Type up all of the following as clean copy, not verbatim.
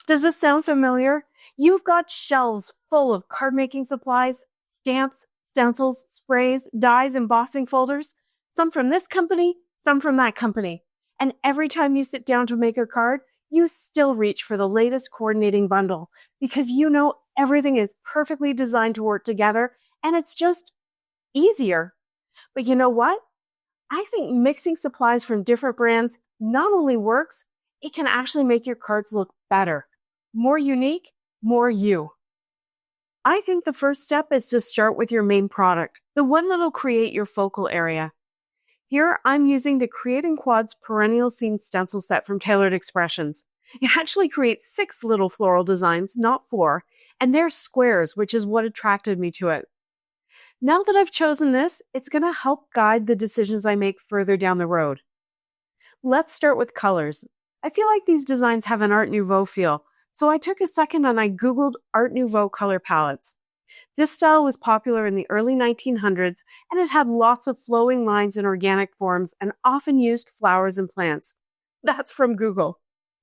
Does this sound familiar? You've got shelves full of card making supplies, stamps, stencils, sprays, dyes, embossing folders, some from this company, some from that company. And every time you sit down to make a card, you still reach for the latest coordinating bundle because you know everything is perfectly designed to work together and it's just easier. But you know what? I think mixing supplies from different brands not only works, it can actually make your cards look better, more unique, more you. I think the first step is to start with your main product, the one that'll create your focal area. Here, I'm using the Creating Quads Perennial Scene Stencil set from Tailored Expressions. It actually creates 6 little floral designs, not 4, and they're squares, which is what attracted me to it. Now that I've chosen this, it's going to help guide the decisions I make further down the road. Let's start with colors. I feel like these designs have an Art Nouveau feel, so I took a second and I Googled Art Nouveau color palettes. This style was popular in the early 1900s, and it had lots of flowing lines and organic forms and often used flowers and plants. That's from Google.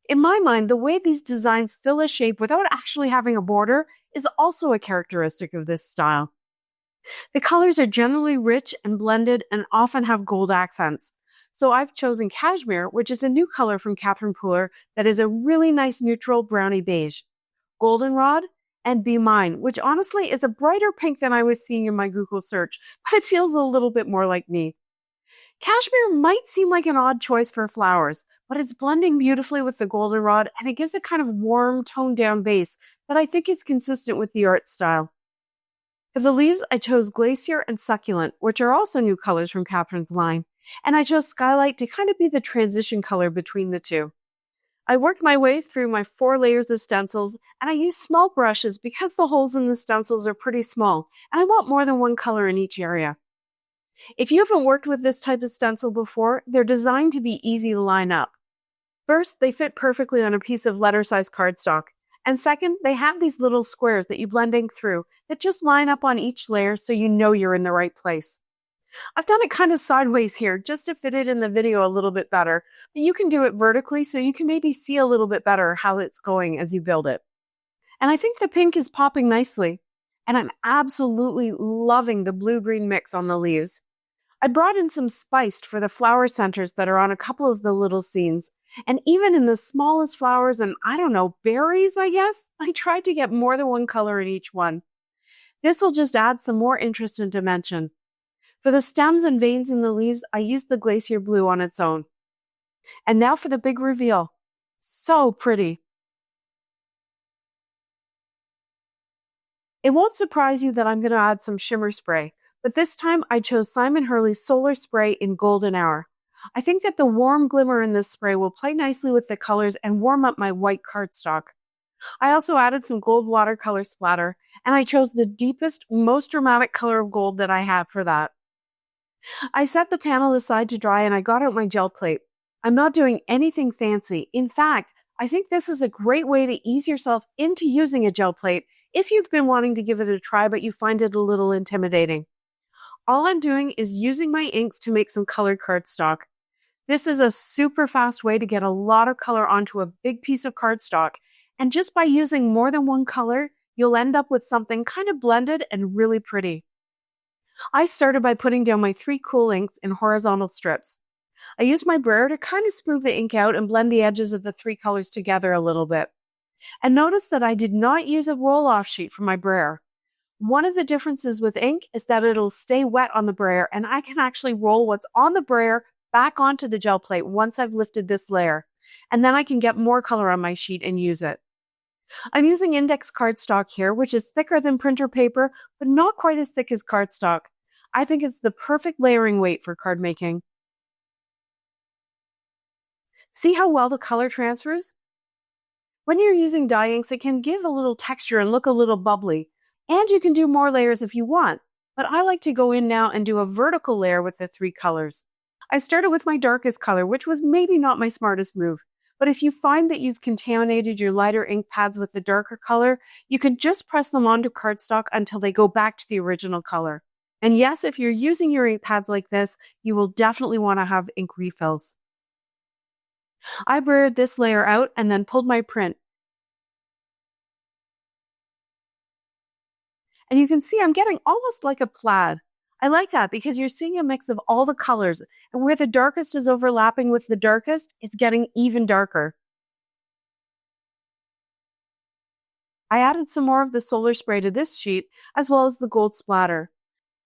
In my mind, the way these designs fill a shape without actually having a border is also a characteristic of this style. The colors are generally rich and blended and often have gold accents. So I've chosen Cashmere, which is a new color from Catherine Pooler that is a really nice neutral brownie beige. Goldenrod, and Be Mine, which honestly is a brighter pink than I was seeing in my Google search, but it feels a little bit more like me. Cashmere might seem like an odd choice for flowers, but it's blending beautifully with the goldenrod and it gives a kind of warm, toned down base that I think is consistent with the art style. For the leaves, I chose Glacier and Succulent, which are also new colors from Catherine's line, and I chose Skylight to kind of be the transition color between the two. I worked my way through my 4 layers of stencils, and I used small brushes because the holes in the stencils are pretty small, and I want more than one color in each area. If you haven't worked with this type of stencil before, they're designed to be easy to line up. First, they fit perfectly on a piece of letter-size cardstock, and second, they have these little squares that you blend ink through that just line up on each layer so you know you're in the right place. I've done it kind of sideways here just to fit it in the video a little bit better, but you can do it vertically so you can maybe see a little bit better how it's going as you build it. And I think the pink is popping nicely, and I'm absolutely loving the blue-green mix on the leaves. I brought in some spiced for the flower centers that are on a couple of the little scenes, and even in the smallest flowers and, berries, I guess, I tried to get more than one color in each one. This will just add some more interest and dimension. For the stems and veins in the leaves, I used the Glacier blue on its own. And now for the big reveal. So pretty. It won't surprise you that I'm going to add some shimmer spray, but this time I chose Simon Hurley's Solar Spray in Golden Hour. I think that the warm glimmer in this spray will play nicely with the colors and warm up my white cardstock. I also added some gold watercolor splatter, and I chose the deepest, most dramatic color of gold that I have for that. I set the panel aside to dry and I got out my gel plate. I'm not doing anything fancy. In fact, I think this is a great way to ease yourself into using a gel plate if you've been wanting to give it a try but you find it a little intimidating. All I'm doing is using my inks to make some colored cardstock. This is a super fast way to get a lot of color onto a big piece of cardstock, and just by using more than one color, you'll end up with something kind of blended and really pretty. I started by putting down my 3 cool inks in horizontal strips. I used my brayer to kind of smooth the ink out and blend the edges of the 3 colors together a little bit. And notice that I did not use a roll-off sheet for my brayer. One of the differences with ink is that it'll stay wet on the brayer, and I can actually roll what's on the brayer back onto the gel plate once I've lifted this layer, and then I can get more color on my sheet and use it. I'm using index cardstock here, which is thicker than printer paper, but not quite as thick as cardstock. I think it's the perfect layering weight for card making. See how well the color transfers? When you're using dye inks, it can give a little texture and look a little bubbly, and you can do more layers if you want, but I like to go in now and do a vertical layer with the 3 colors. I started with my darkest color, which was maybe not my smartest move. But if you find that you've contaminated your lighter ink pads with the darker color, you can just press them onto cardstock until they go back to the original color. And yes, if you're using your ink pads like this, you will definitely want to have ink refills. I brayered this layer out and then pulled my print. And you can see I'm getting almost like a plaid. I like that because you're seeing a mix of all the colors, and where the darkest is overlapping with the darkest, it's getting even darker. I added some more of the solar spray to this sheet, as well as the gold splatter.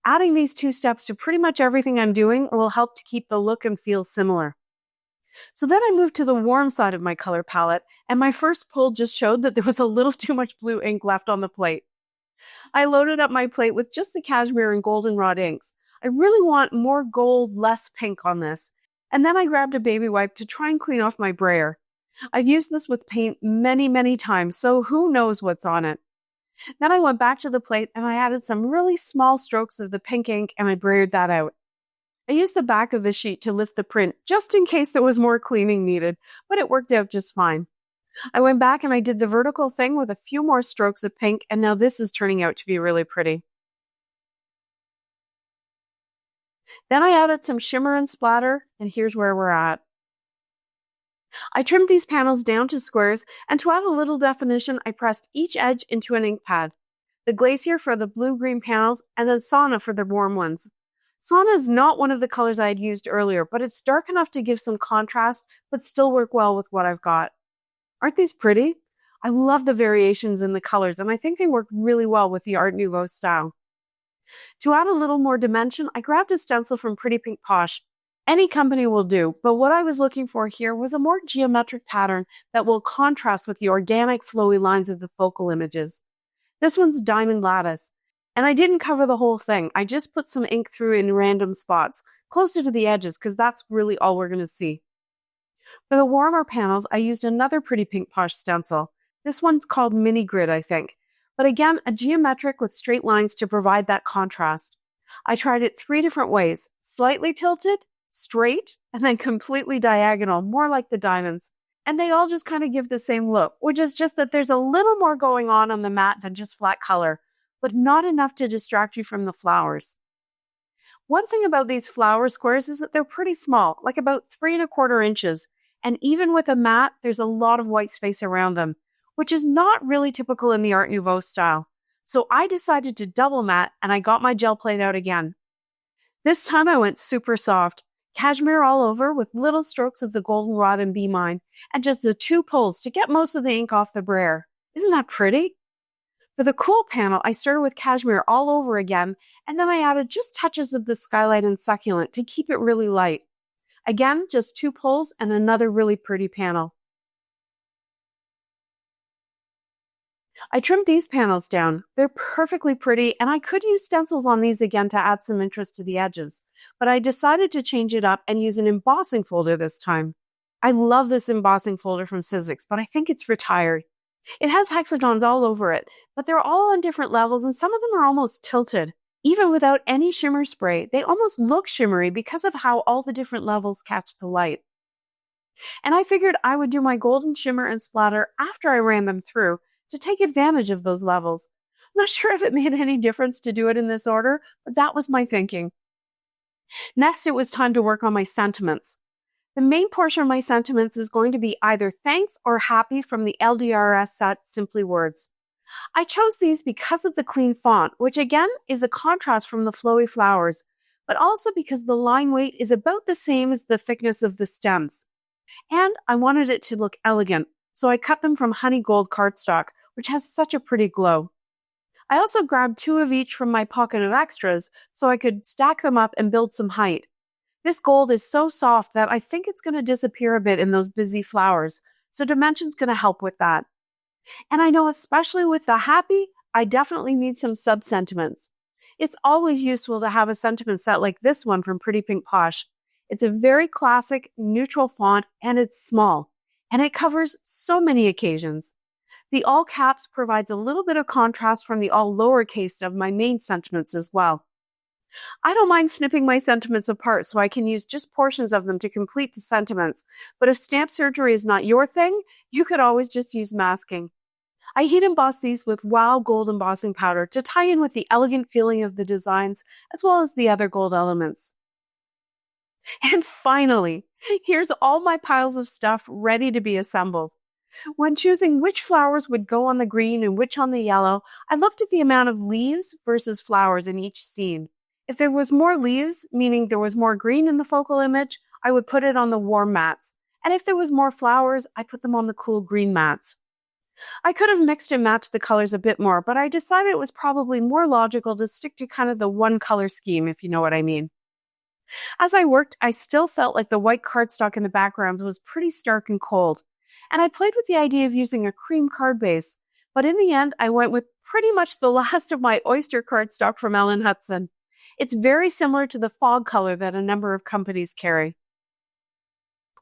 Adding these two steps to pretty much everything I'm doing will help to keep the look and feel similar. So then I moved to the warm side of my color palette, and my first pull just showed that there was a little too much blue ink left on the plate. I loaded up my plate with just the cashmere and goldenrod inks. I really want more gold, less pink on this. And then I grabbed a baby wipe to try and clean off my brayer. I've used this with paint many times, so who knows what's on it. Then I went back to the plate and I added some really small strokes of the pink ink and I brayered that out. I used the back of the sheet to lift the print just in case there was more cleaning needed, but it worked out just fine. I went back and I did the vertical thing with a few more strokes of pink, and now this is turning out to be really pretty. Then I added some shimmer and splatter, and here's where we're at. I trimmed these panels down to squares, and to add a little definition, I pressed each edge into an ink pad. The Glacier for the blue-green panels, and then Sauna for the warm ones. Sauna is not one of the colors I had used earlier, but it's dark enough to give some contrast, but still work well with what I've got. Aren't these pretty? I love the variations in the colors, and I think they work really well with the Art Nouveau style. To add a little more dimension, I grabbed a stencil from Pretty Pink Posh. Any company will do, but what I was looking for here was a more geometric pattern that will contrast with the organic flowy lines of the focal images. This one's Diamond Lattice, and I didn't cover the whole thing. I just put some ink through in random spots, closer to the edges, because that's really all we're going to see. For the warmer panels, I used another Pretty Pink Posh stencil. This one's called Mini Grid, I think. But again, a geometric with straight lines to provide that contrast. I tried it 3 different ways: slightly tilted, straight, and then completely diagonal, more like the diamonds. And they all just kind of give the same look, which is just that there's a little more going on the mat than just flat color, but not enough to distract you from the flowers. One thing about these flower squares is that they're pretty small, like about 3¼ inches. And even with a mat, there's a lot of white space around them, which is not really typical in the Art Nouveau style. So I decided to double mat, and I got my gel plate out again. This time I went super soft, cashmere all over with little strokes of the goldenrod and be mine, and just the 2 pulls to get most of the ink off the brayer. Isn't that pretty? For the cool panel, I started with cashmere all over again, and then I added just touches of the Skylight and Succulent to keep it really light. Again, just 2 pulls and another really pretty panel. I trimmed these panels down. They're perfectly pretty, and I could use stencils on these again to add some interest to the edges, but I decided to change it up and use an embossing folder this time. I love this embossing folder from Sizzix, but I think it's retired. It has hexagons all over it, but they're all on different levels, and some of them are almost tilted. Even without any shimmer spray, they almost look shimmery because of how all the different levels catch the light. And I figured I would do my golden shimmer and splatter after I ran them through to take advantage of those levels. I'm not sure if it made any difference to do it in this order, but that was my thinking. Next, it was time to work on my sentiments. The main portion of my sentiments is going to be either thanks or happy from the LDRS set Simply Words. I chose these because of the clean font, which again is a contrast from the flowy flowers, but also because the line weight is about the same as the thickness of the stems. And I wanted it to look elegant, so I cut them from honey gold cardstock, which has such a pretty glow. I also grabbed 2 of each from my pocket of extras so I could stack them up and build some height. This gold is so soft that I think it's going to disappear a bit in those busy flowers, so dimension's going to help with that. And I know especially with the happy, I definitely need some sub-sentiments. It's always useful to have a sentiment set like this one from Pretty Pink Posh. It's a very classic, neutral font, and it's small, and it covers so many occasions. The all caps provides a little bit of contrast from the all lowercase of my main sentiments as well. I don't mind snipping my sentiments apart so I can use just portions of them to complete the sentiments, but if stamp surgery is not your thing, you could always just use masking. I heat emboss these with Wow Gold embossing powder to tie in with the elegant feeling of the designs as well as the other gold elements. And finally, here's all my piles of stuff ready to be assembled. When choosing which flowers would go on the green and which on the yellow, I looked at the amount of leaves versus flowers in each scene. If there was more leaves, meaning there was more green in the focal image, I would put it on the warm mats. And if there was more flowers, I put them on the cool green mats. I could have mixed and matched the colors a bit more, but I decided it was probably more logical to stick to kind of the one color scheme, if you know what I mean. As I worked, I still felt like the white cardstock in the background was pretty stark and cold, and I played with the idea of using a cream card base, but in the end, I went with pretty much the last of my oyster cardstock from Ellen Hudson. It's very similar to the fog color that a number of companies carry.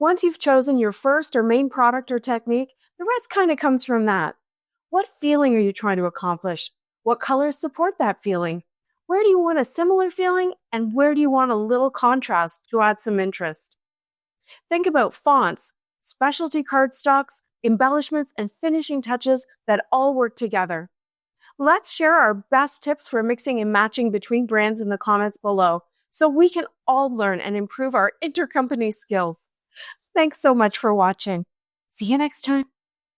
Once you've chosen your first or main product or technique, the rest kind of comes from that. What feeling are you trying to accomplish? What colors support that feeling? Where do you want a similar feeling, and where do you want a little contrast to add some interest? Think about fonts, specialty cardstocks, embellishments, and finishing touches that all work together. Let's share our best tips for mixing and matching between brands in the comments below so we can all learn and improve our intercompany skills. Thanks so much for watching. See you next time.